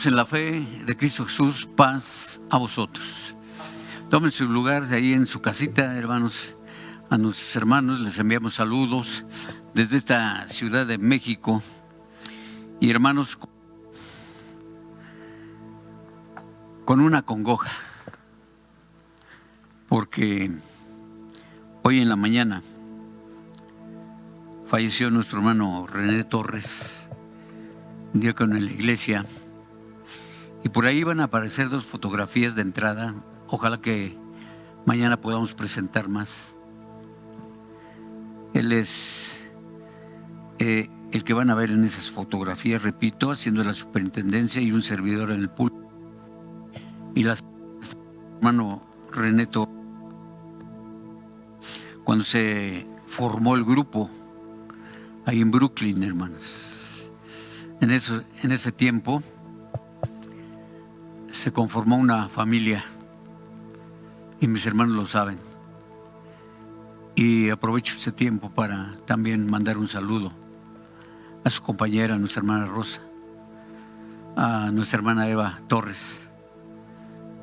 Hermanos, en la fe de Cristo Jesús, paz a vosotros. Tomen su lugar de ahí en su casita, hermanos. A nuestros hermanos les enviamos saludos desde esta Ciudad de México. Y hermanos, con una congoja, porque hoy en la mañana falleció nuestro hermano René Torres, diácono en la iglesia, y por ahí van a aparecer 2 fotografías de entrada. Ojalá que mañana podamos presentar más. Él es el que van a ver en esas fotografías, repito, haciendo la superintendencia y un servidor en el púlpito. Y hermano René Torres, cuando se formó el grupo ahí en Brooklyn, hermanos. En ese tiempo se conformó una familia, y mis hermanos lo saben. Y aprovecho ese tiempo para también mandar un saludo a su compañera, a nuestra hermana Rosa, a nuestra hermana Eva Torres.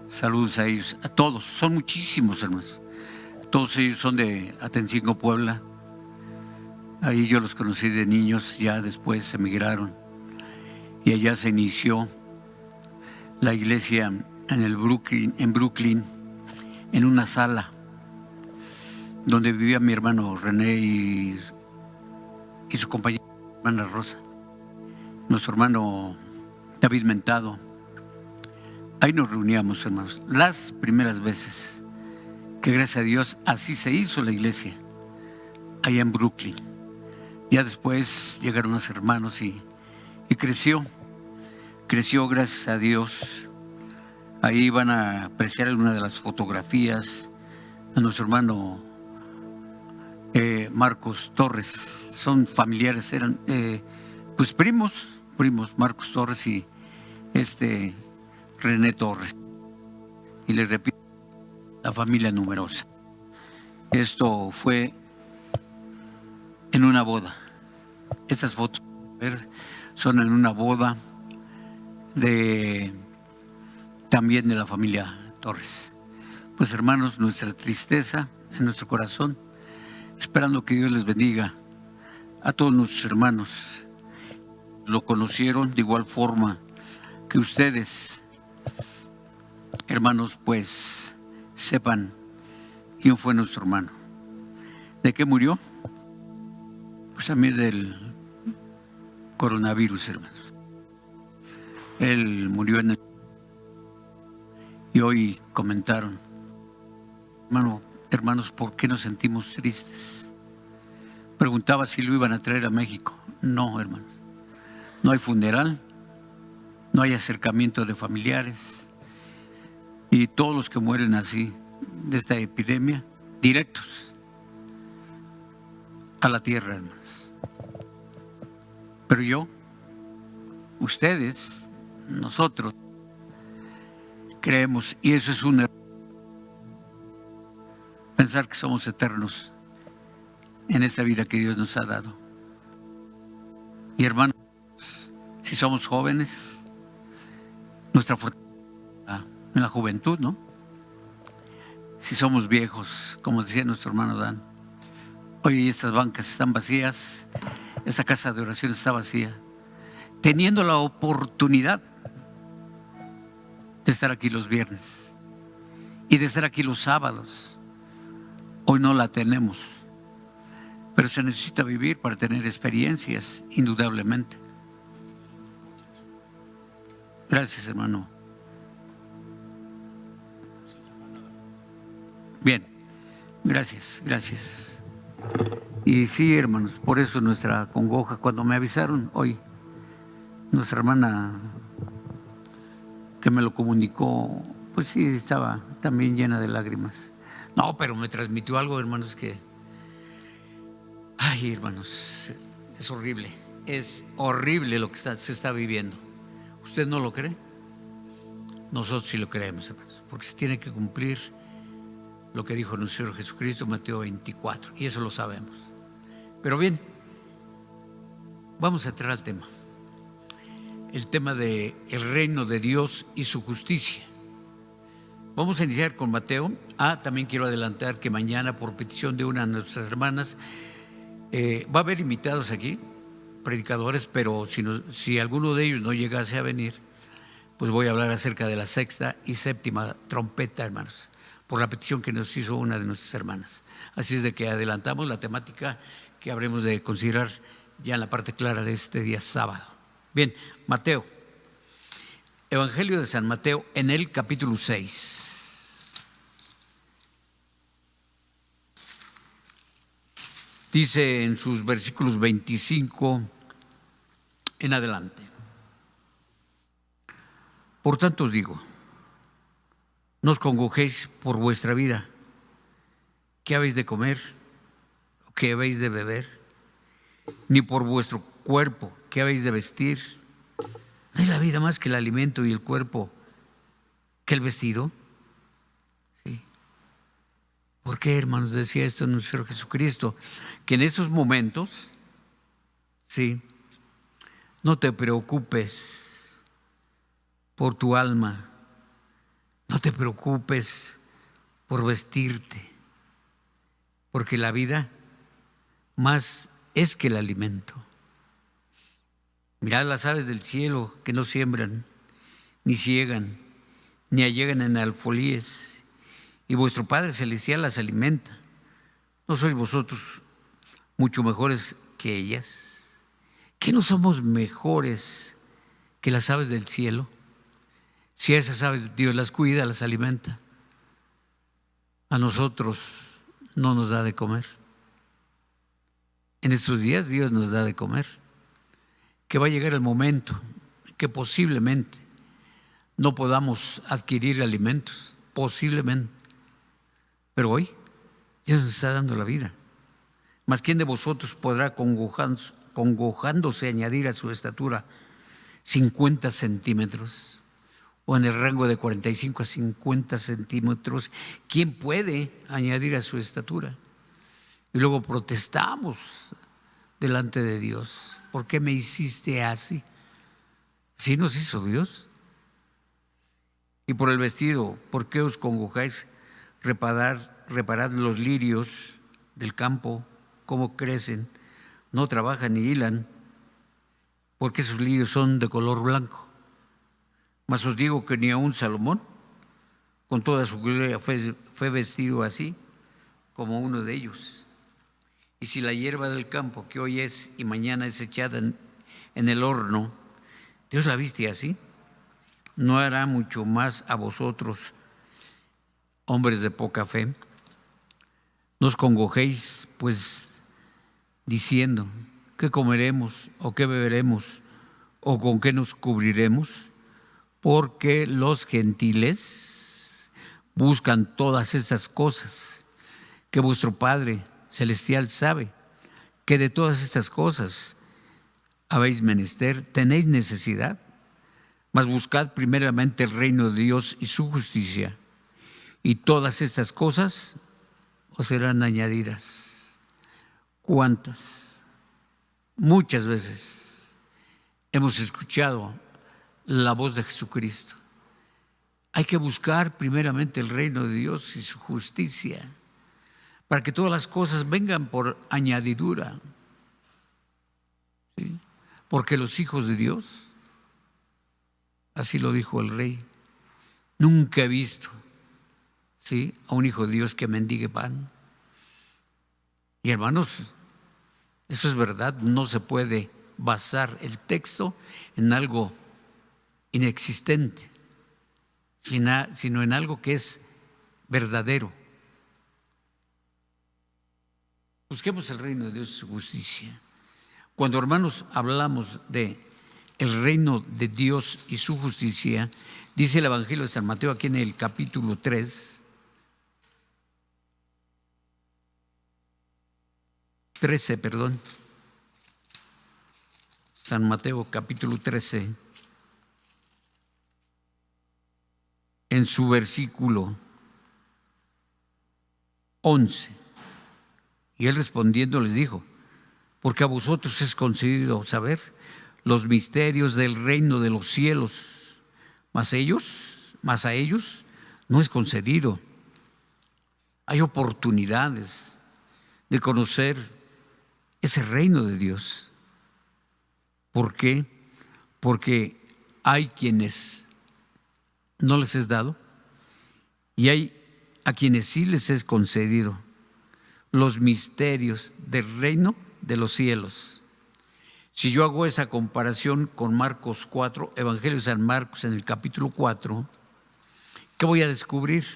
Saludos a ellos, a todos, son muchísimos hermanos. Todos ellos son de Atencingo, Puebla. Ahí yo los conocí de niños, ya después emigraron. Y allá se inició la iglesia en Brooklyn, en una sala donde vivía mi hermano René y su compañera, hermana Rosa, nuestro hermano David Mentado. Ahí nos reuníamos, hermanos, las primeras veces, que gracias a Dios así se hizo la iglesia, allá en Brooklyn. Ya después llegaron los hermanos y creció gracias a Dios. Ahí van a apreciar alguna de las fotografías a nuestro hermano Marcos Torres. Son familiares, eran pues primos, Marcos Torres y René Torres. Y les repito, la familia numerosa. Esto fue en una boda. Estas fotos son en una boda también de la familia Torres. Pues hermanos, nuestra tristeza en nuestro corazón, esperando que Dios les bendiga a todos nuestros hermanos. Lo conocieron de igual forma que ustedes, hermanos, pues sepan quién fue nuestro hermano. ¿De qué murió? Pues también del coronavirus, hermanos. Él murió y hoy comentaron, hermanos, ¿por qué nos sentimos tristes? Preguntaba si lo iban a traer a México. No, hermanos. No hay funeral, no hay acercamiento de familiares. Y todos los que mueren así, de esta epidemia, directos a la tierra, hermanos. Pero yo, ustedes, nosotros, creemos, y eso es un error, pensar que somos eternos en esta vida que Dios nos ha dado. Y hermanos, si somos jóvenes, nuestra fortaleza en la juventud, ¿no? Si somos viejos, como decía nuestro hermano Dan, hoy estas bancas están vacías, esta casa de oración está vacía, teniendo la oportunidad de estar aquí los viernes y de estar aquí los sábados. Hoy no la tenemos, pero se necesita vivir para tener experiencias, indudablemente. Gracias, hermano. Bien, gracias. Y sí, hermanos, por eso nuestra congoja. Cuando me avisaron hoy, nuestra hermana que me lo comunicó, pues sí, estaba también llena de lágrimas. No, pero me transmitió algo, hermanos, que, ay, hermanos, es horrible lo que se está viviendo. ¿Usted no lo cree? Nosotros sí lo creemos, hermanos, porque se tiene que cumplir lo que dijo nuestro Señor Jesucristo, Mateo 24, y eso lo sabemos. Pero bien, vamos a entrar al tema. el tema de el reino de Dios y su justicia. Vamos a iniciar con Mateo. También quiero adelantar que mañana, por petición de una de nuestras hermanas, va a haber invitados aquí, predicadores, pero si alguno de ellos no llegase a venir, pues voy a hablar acerca de la sexta y séptima trompeta, hermanos, por la petición que nos hizo una de nuestras hermanas. Así es de que adelantamos la temática que habremos de considerar ya en la parte clara de este día sábado. Bien, Mateo, Evangelio de San Mateo, en el capítulo 6. Dice en sus versículos 25 en adelante: por tanto os digo, no os congojéis por vuestra vida, qué habéis de comer o qué habéis de beber, ni por vuestro cuerpo, qué habéis de vestir. ¿No es la vida más que el alimento y el cuerpo que el vestido? Sí. ¿Por qué, hermanos, decía esto nuestro Señor Jesucristo? Que en esos momentos, sí, no te preocupes por tu alma, no te preocupes por vestirte, porque la vida más es que el alimento. Mirad las aves del cielo, que no siembran, ni ciegan, ni allegan en alfolíes, y vuestro Padre Celestial las alimenta. ¿No sois vosotros mucho mejores que ellas? ¿Qué no somos mejores que las aves del cielo? Si a esas aves Dios las cuida, las alimenta, a nosotros no nos da de comer. En estos días Dios nos da de comer, que va a llegar el momento que posiblemente no podamos adquirir alimentos, posiblemente, pero hoy Dios nos está dando la vida. Mas ¿quién de vosotros podrá congojándose añadir a su estatura 50 centímetros? O en el rango de 45 a 50 centímetros, ¿quién puede añadir a su estatura? Y luego protestamos delante de Dios. ¿Por qué me hiciste así? ¿Sí nos hizo Dios? Y por el vestido, ¿por qué os congojáis? Reparad los lirios del campo, cómo crecen, no trabajan ni hilan, porque sus lirios son de color blanco. Mas os digo que ni aun Salomón, con toda su gloria, fue vestido así como uno de ellos. Y si la hierba del campo, que hoy es y mañana es echada en el horno, Dios la viste así, ¿no hará mucho más a vosotros, hombres de poca fe? No os congojéis, pues, diciendo, ¿qué comeremos o qué beberemos o con qué nos cubriremos? Porque los gentiles buscan todas estas cosas, que vuestro Padre Celestial sabe que de todas estas cosas habéis menester, tenéis necesidad. Mas buscad primeramente el reino de Dios y su justicia, y todas estas cosas os serán añadidas. ¿Cuántas? Muchas veces hemos escuchado la voz de Jesucristo. Hay que buscar primeramente el reino de Dios y su justicia, para que todas las cosas vengan por añadidura. ¿Sí? Porque los hijos de Dios, así lo dijo el rey, nunca he visto, ¿sí?, a un hijo de Dios que mendigue pan. Y hermanos, eso es verdad, no se puede basar el texto en algo inexistente, sino en algo que es verdadero. Busquemos el reino de Dios y su justicia. Cuando, hermanos, hablamos de el reino de Dios y su justicia, dice el Evangelio de San Mateo aquí en el capítulo 13, San Mateo capítulo 13, en su versículo 11. Y él respondiendo les dijo, porque a vosotros es concedido saber los misterios del reino de los cielos, mas a ellos no es concedido. Hay oportunidades de conocer ese reino de Dios. ¿Por qué? Porque hay quienes no les es dado y hay a quienes sí les es concedido los misterios del reino de los cielos. Si yo hago esa comparación con Marcos 4, Evangelio de San Marcos en el capítulo 4, ¿qué voy a descubrir?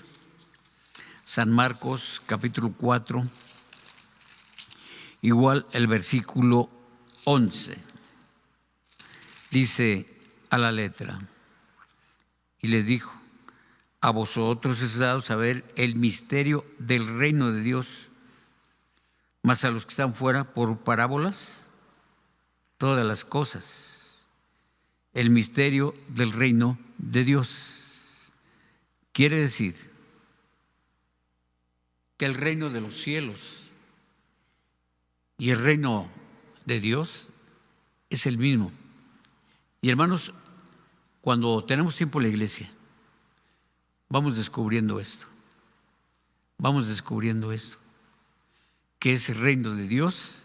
San Marcos capítulo 4, igual el versículo 11, dice a la letra: y les dijo, a vosotros es dado saber el misterio del reino de Dios, mas a los que están fuera por parábolas todas las cosas. El misterio del reino de Dios quiere decir que el reino de los cielos y el reino de Dios es el mismo. Y hermanos, cuando tenemos tiempo en la iglesia, vamos descubriendo esto. Vamos descubriendo esto. Que ese reino de Dios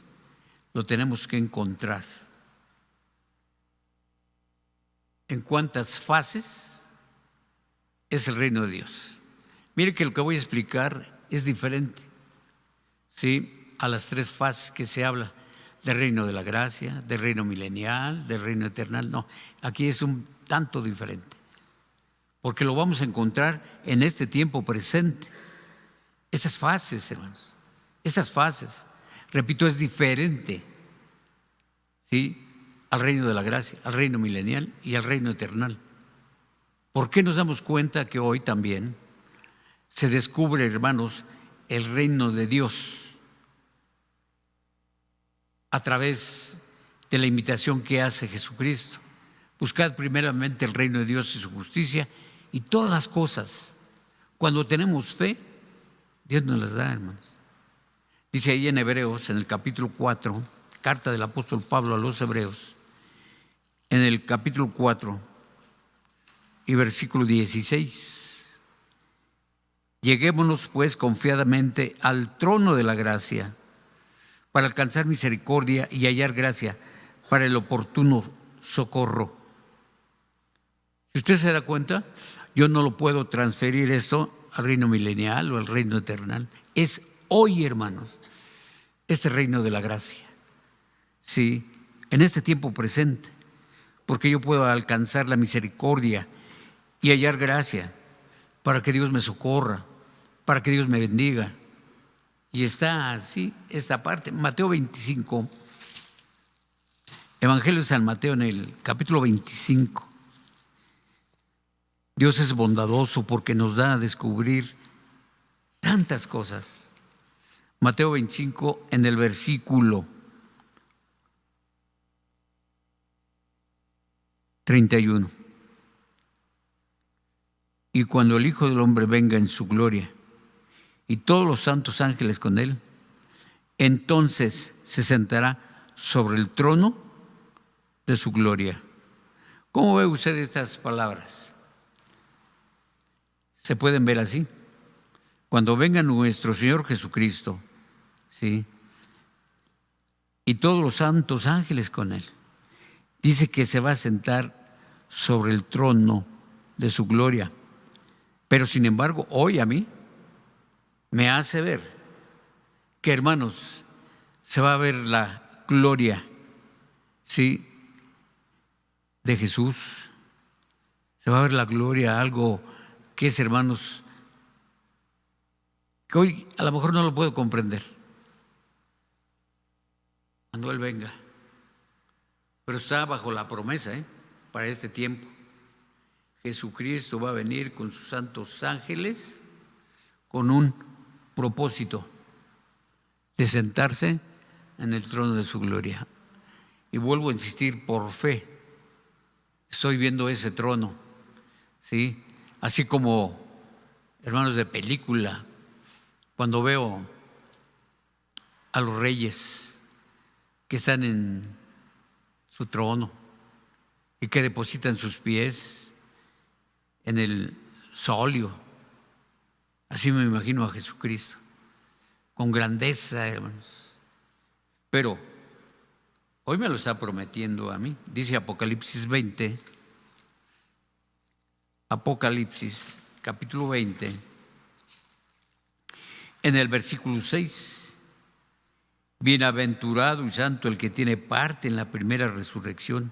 lo tenemos que encontrar. ¿En cuántas fases es el reino de Dios? Mire que lo que voy a explicar es diferente, ¿sí?, a las 3 fases que se habla del reino de la gracia, del reino milenial, del reino eternal. No, aquí es un tanto diferente, porque lo vamos a encontrar en este tiempo presente. Esas fases, hermanos, esas fases, repito, es diferente, ¿sí?, al reino de la gracia, al reino milenial y al reino eternal. ¿Por qué nos damos cuenta que hoy también se descubre, hermanos, el reino de Dios a través de la invitación que hace Jesucristo? Buscad primeramente el reino de Dios y su justicia, y todas las cosas, cuando tenemos fe, Dios nos las da, hermanos. Dice ahí en Hebreos, en el capítulo 4, carta del apóstol Pablo a los Hebreos, en el capítulo 4 y versículo 16. Lleguémonos pues confiadamente al trono de la gracia para alcanzar misericordia y hallar gracia para el oportuno socorro. Si usted se da cuenta, yo no lo puedo transferir esto al reino milenial o al reino eternal. Es hoy, hermanos, este reino de la gracia. Sí, en este tiempo presente, porque yo puedo alcanzar la misericordia y hallar gracia para que Dios me socorra, para que Dios me bendiga. Y está así esta parte, Mateo 25, Evangelio de San Mateo en el capítulo 25. Dios es bondadoso porque nos da a descubrir tantas cosas. Mateo 25 en el versículo 31. Y cuando el Hijo del Hombre venga en su gloria y todos los santos ángeles con él, entonces se sentará sobre el trono de su gloria. ¿Cómo ve usted estas palabras? Se pueden ver así. Cuando venga nuestro Señor Jesucristo, ¿sí?, y todos los santos ángeles con él, dice que se va a sentar sobre el trono de su gloria. Pero sin embargo, hoy a mí me hace ver que, hermanos, se va a ver la gloria, ¿sí?, de Jesús. Se va a ver la gloria, algo que es, hermanos, que hoy a lo mejor no lo puedo comprender cuando Él venga. Pero está bajo la promesa, para este tiempo. Jesucristo va a venir con sus santos ángeles con un propósito de sentarse en el trono de su gloria. Y vuelvo a insistir, por fe estoy viendo ese trono, ¿sí? Así como, hermanos, de película, cuando veo a los reyes que están en su trono, y que depositan sus pies en el solio. Así me imagino a Jesucristo, con grandeza, hermanos. Pero hoy me lo está prometiendo a mí. Dice Apocalipsis 20, Apocalipsis capítulo 20, en el versículo 6. Bienaventurado y santo el que tiene parte en la primera resurrección.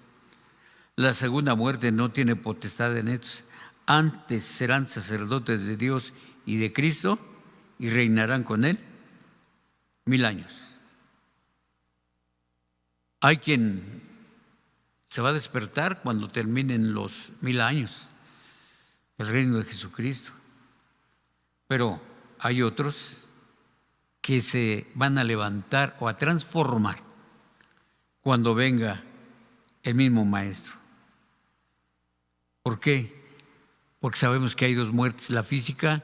La segunda muerte no tiene potestad en estos. Antes serán sacerdotes de Dios y de Cristo y reinarán con Él 1000 años. Hay quien se va a despertar cuando terminen los 1000 años, el reino de Jesucristo. Pero hay otros que se van a levantar o a transformar cuando venga el mismo Maestro. ¿Por qué? Porque sabemos que hay dos muertes, la física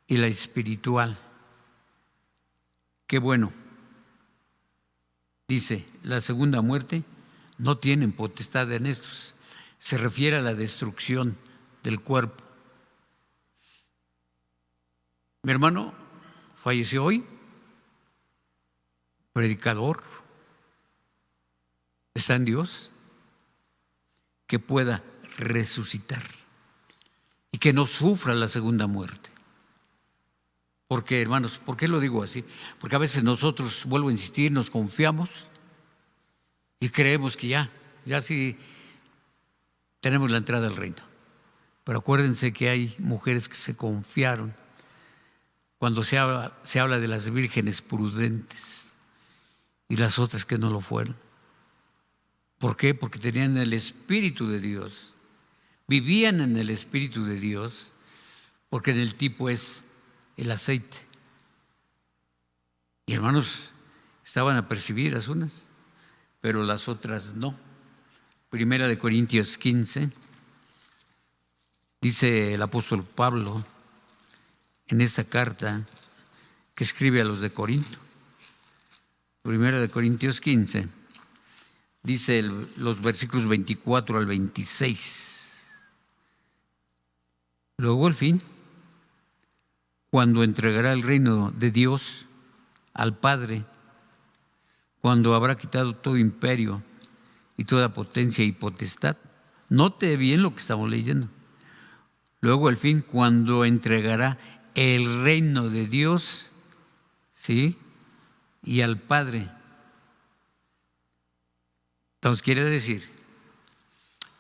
y la espiritual. Qué bueno. Dice, la segunda muerte no tienen potestad en estos. Se refiere a la destrucción del cuerpo. Mi hermano falleció hoy, predicador, está en Dios, que pueda resucitar y que no sufra la segunda muerte. Porque, hermanos, ¿por qué lo digo así? Porque a veces nosotros, vuelvo a insistir, nos confiamos y creemos que ya sí tenemos la entrada al reino. Pero acuérdense que hay mujeres que se confiaron cuando se habla de las vírgenes prudentes y las otras que no lo fueron. ¿Por qué? Porque tenían el Espíritu de Dios, vivían en el Espíritu de Dios, porque en el tipo es el aceite. Y hermanos, estaban apercibidas unas, pero las otras no. Primera de Corintios 15, dice el apóstol Pablo en esta carta que escribe a los de Corinto. Primera de Corintios 15, dice los versículos 24 al 26. Luego al fin, cuando entregará el reino de Dios al Padre, cuando habrá quitado todo imperio y toda potencia y potestad. Note bien lo que estamos leyendo. Luego al fin, cuando entregará el reino de Dios, ¿sí?, y al Padre. Entonces quiere decir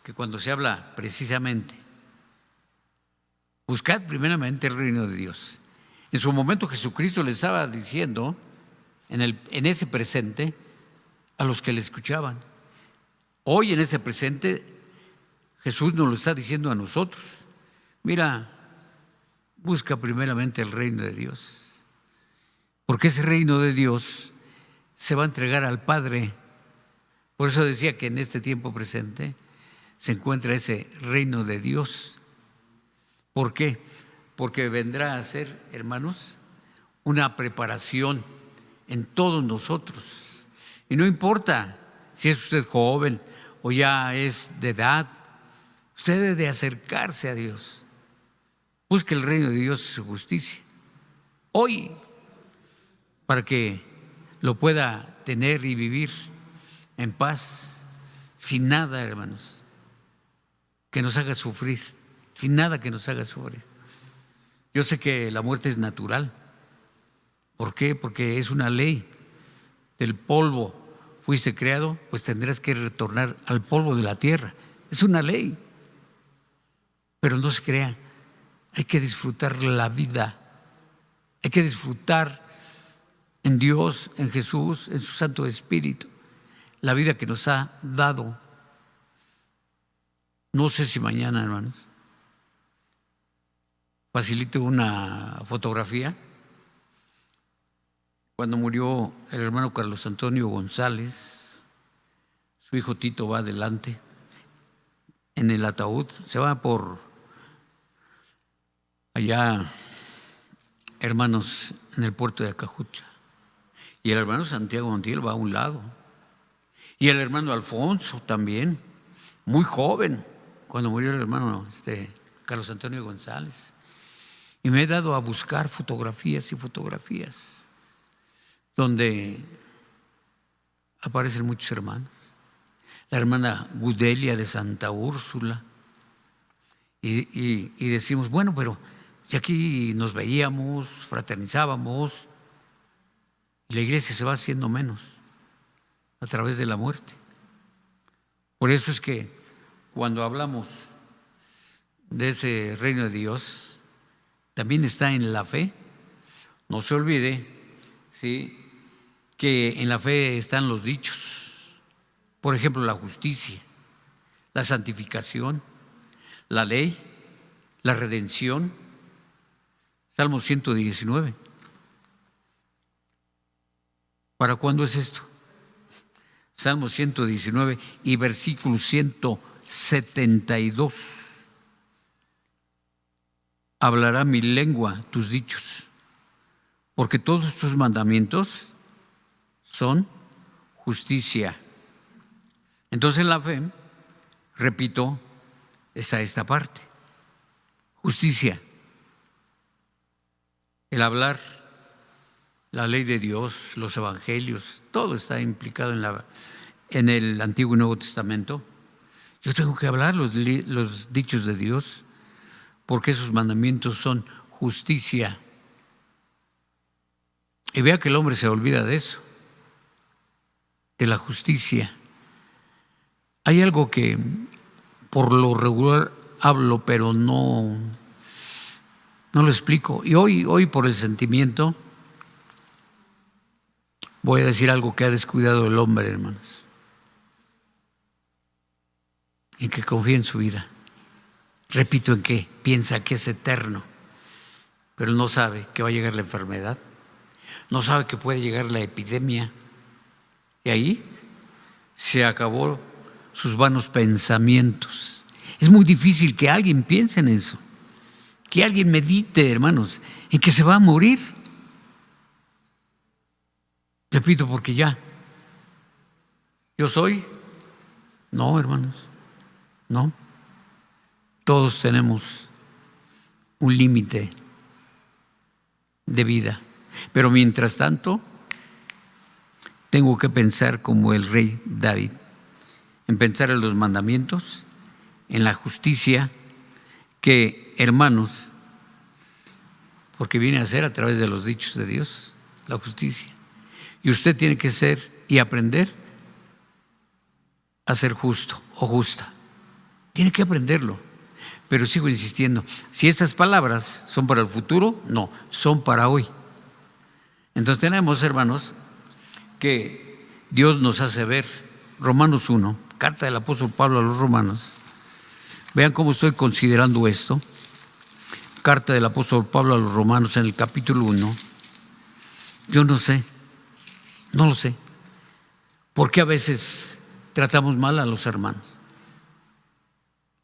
que cuando se habla precisamente, buscad primeramente el reino de Dios. En su momento Jesucristo le estaba diciendo en ese presente a los que le escuchaban. Hoy en ese presente Jesús nos lo está diciendo a nosotros. Mira, busca primeramente el reino de Dios, porque ese reino de Dios se va a entregar al Padre. Por eso decía que en este tiempo presente se encuentra ese reino de Dios. ¿Por qué? Porque vendrá a ser, hermanos, una preparación en todos nosotros. Y no importa si es usted joven o ya es de edad, usted debe de acercarse a Dios. Busque el reino de Dios y su justicia hoy, para que lo pueda tener y vivir en paz, sin nada, hermanos, que nos haga sufrir, sin nada que nos haga sufrir. Yo sé que la muerte es natural. ¿Por qué? Porque es una ley. Del polvo fuiste creado, pues tendrás que retornar al polvo de la tierra. Es una ley. Pero no se crea. Hay que disfrutar la vida. Hay que disfrutar en Dios, en Jesús, en su Santo Espíritu, la vida que nos ha dado. No sé si mañana, hermanos, facilito una fotografía. Cuando murió el hermano Carlos Antonio González, su hijo Tito va adelante en el ataúd, se va por allá, hermanos, en el puerto de Acajucha. Y el hermano Santiago Montiel va a un lado. Y el hermano Alfonso también, muy joven, cuando murió el hermano Carlos Antonio González. Y me he dado a buscar fotografías y fotografías donde aparecen muchos hermanos. La hermana Gudelia de Santa Úrsula. Y decimos, bueno, pero si aquí nos veíamos, fraternizábamos, y la iglesia se va haciendo menos a través de la muerte. Por eso es que cuando hablamos de ese reino de Dios, también está en la fe. No se olvide, ¿sí?, que en la fe están los dichos. Por ejemplo, la justicia, la santificación, la ley, la redención. Salmo 119. ¿Para cuándo es esto? Salmo 119 y versículo 172. Hablará mi lengua tus dichos, porque todos tus mandamientos son justicia. Entonces en la fe, repito, está esta parte. Justicia. El hablar, la ley de Dios, los evangelios, todo está implicado en el Antiguo y Nuevo Testamento. Yo tengo que hablar los dichos de Dios, porque esos mandamientos son justicia. Y vea que el hombre se olvida de eso, de la justicia. Hay algo que por lo regular hablo, pero no lo explico. Y hoy por el sentimiento voy a decir algo que ha descuidado el hombre, hermanos, en que confía en su vida. Repito, en que piensa que es eterno, pero no sabe que va a llegar la enfermedad, no sabe que puede llegar la epidemia, y ahí se acabó sus vanos pensamientos. Es muy difícil que alguien piense en eso, que alguien medite, hermanos, en que se va a morir. Repito, porque ya yo soy. No, hermanos, no. Todos tenemos un límite de vida, pero mientras tanto tengo que pensar como el rey David, en pensar en los mandamientos, en la justicia que, hermanos, porque viene a ser a través de los dichos de Dios, la justicia. Y usted tiene que ser y aprender a ser justo o justa. Tiene que aprenderlo. Pero sigo insistiendo, si estas palabras son para el futuro, no, son para hoy. Entonces tenemos, hermanos, que Dios nos hace ver, Romanos 1, carta del apóstol Pablo a los romanos. Vean cómo estoy considerando esto. Carta del apóstol Pablo a los romanos en el capítulo 1. Yo no sé, no lo sé. ¿Por qué a veces tratamos mal a los hermanos?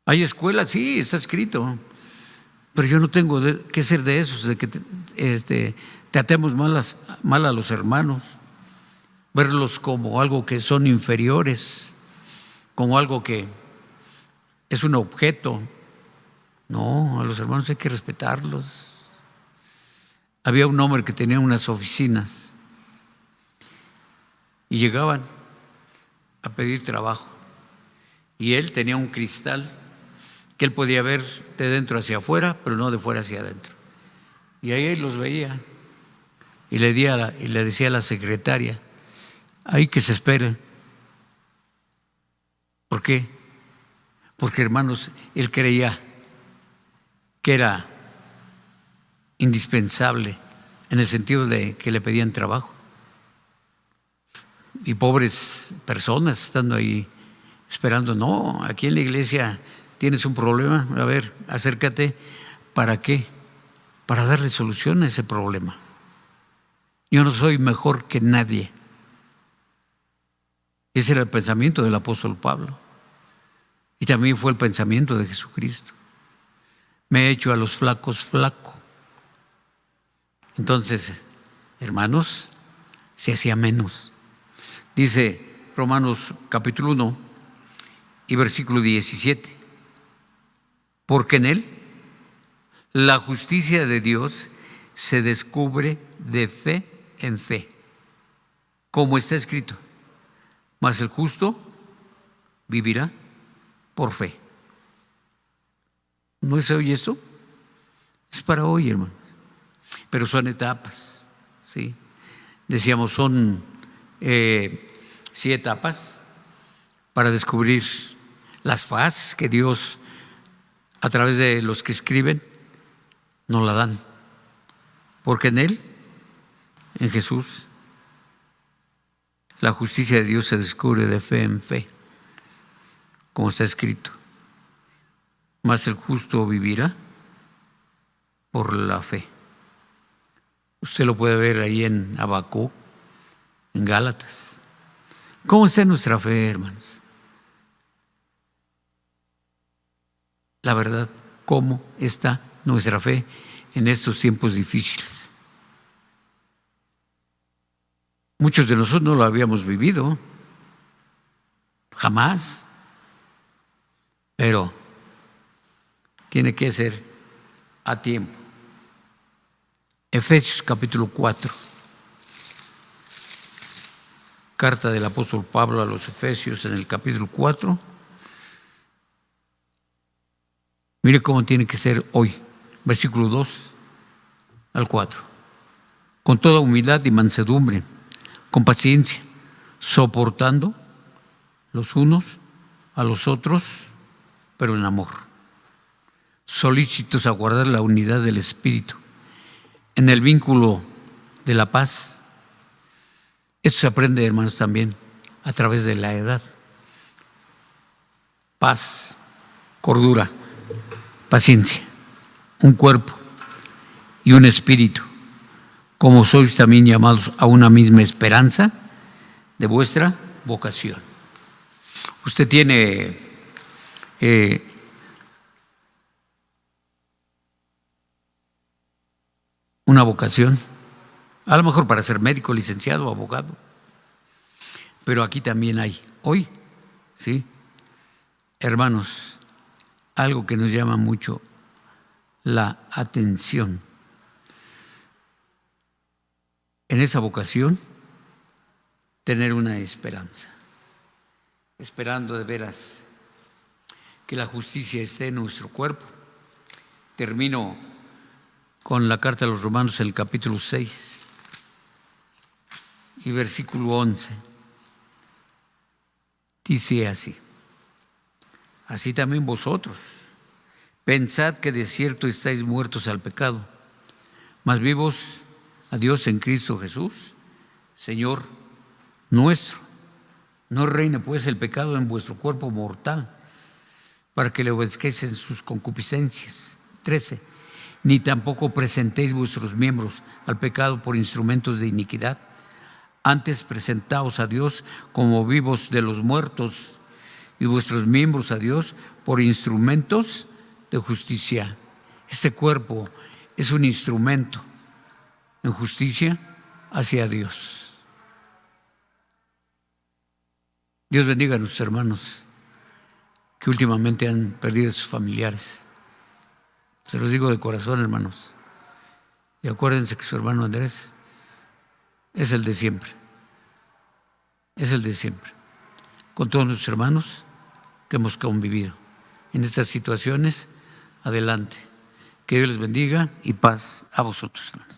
Hay escuelas, sí, está escrito, pero yo no tengo que ser de esos, de que tratemos mal a los hermanos, verlos como algo que son inferiores, como algo que es un objeto. No, a los hermanos hay que respetarlos. Había un hombre que tenía unas oficinas y llegaban a pedir trabajo, y él tenía un cristal que él podía ver de dentro hacia afuera, pero no de fuera hacia adentro. Y ahí él los veía y le decía a la secretaria, ahí que se espere. ¿Por qué? Porque, hermanos, él creía que era indispensable en el sentido de que le pedían trabajo. Y pobres personas estando ahí esperando, no, aquí en la iglesia tienes un problema, a ver, acércate. ¿Para qué? Para darle solución a ese problema. Yo no soy mejor que nadie. Ese era el pensamiento del apóstol Pablo. Y también fue el pensamiento de Jesucristo. Me he hecho a los flacos flaco. Entonces, hermanos, se hacía menos. Dice Romanos capítulo 1 y versículo 17. Porque en Él la justicia de Dios se descubre de fe en fe, como está escrito: mas el justo vivirá por fe. ¿No es hoy esto? Es para hoy, hermano. Pero son etapas, ¿sí? Decíamos, son 7 etapas para descubrir las fases que Dios, a través de los que escriben, nos la dan. Porque en Él, en Jesús, la justicia de Dios se descubre de fe en fe, como está escrito: mas el justo vivirá por la fe. Usted lo puede ver ahí en Habacuc, en Gálatas. ¿Cómo está nuestra fe, hermanos? La verdad, ¿cómo está nuestra fe en estos tiempos difíciles? Muchos de nosotros no lo habíamos vivido, jamás, pero tiene que ser a tiempo. Efesios capítulo 4, carta del apóstol Pablo a los Efesios, en el capítulo 4. Mire cómo tiene que ser hoy, versículo 2 al 4. Con toda humildad y mansedumbre, con paciencia, soportando los unos a los otros, pero en amor, solícitos a guardar la unidad del Espíritu en el vínculo de la paz. Esto se aprende, hermanos, también a través de la edad. Paz, cordura, paciencia, un cuerpo y un espíritu, como sois también llamados a una misma esperanza de vuestra vocación. Usted tiene una vocación, a lo mejor para ser médico, licenciado, abogado, pero aquí también hay, hoy, ¿sí? Hermanos, algo que nos llama mucho la atención. En esa vocación, tener una esperanza, esperando de veras que la justicia esté en nuestro cuerpo. Termino con la carta a los Romanos, el capítulo 6 y versículo 11. Dice así: así también vosotros pensad que de cierto estáis muertos al pecado, mas vivos a Dios en Cristo Jesús, Señor nuestro. No reine pues el pecado en vuestro cuerpo mortal, para que le obedezcáis en sus concupiscencias. 13. Ni tampoco presentéis vuestros miembros al pecado por instrumentos de iniquidad, antes presentaos a Dios como vivos de los muertos, y vuestros miembros a Dios por instrumentos de justicia. Este cuerpo es un instrumento en justicia hacia Dios. Dios bendiga a nuestros hermanos que últimamente han perdido a sus familiares. Se los digo de corazón, hermanos. Y acuérdense que su hermano Andrés es el de siempre. Es el de siempre. Con todos nuestros hermanos que hemos convivido en estas situaciones, adelante. Que Dios les bendiga y paz a vosotros, hermanos.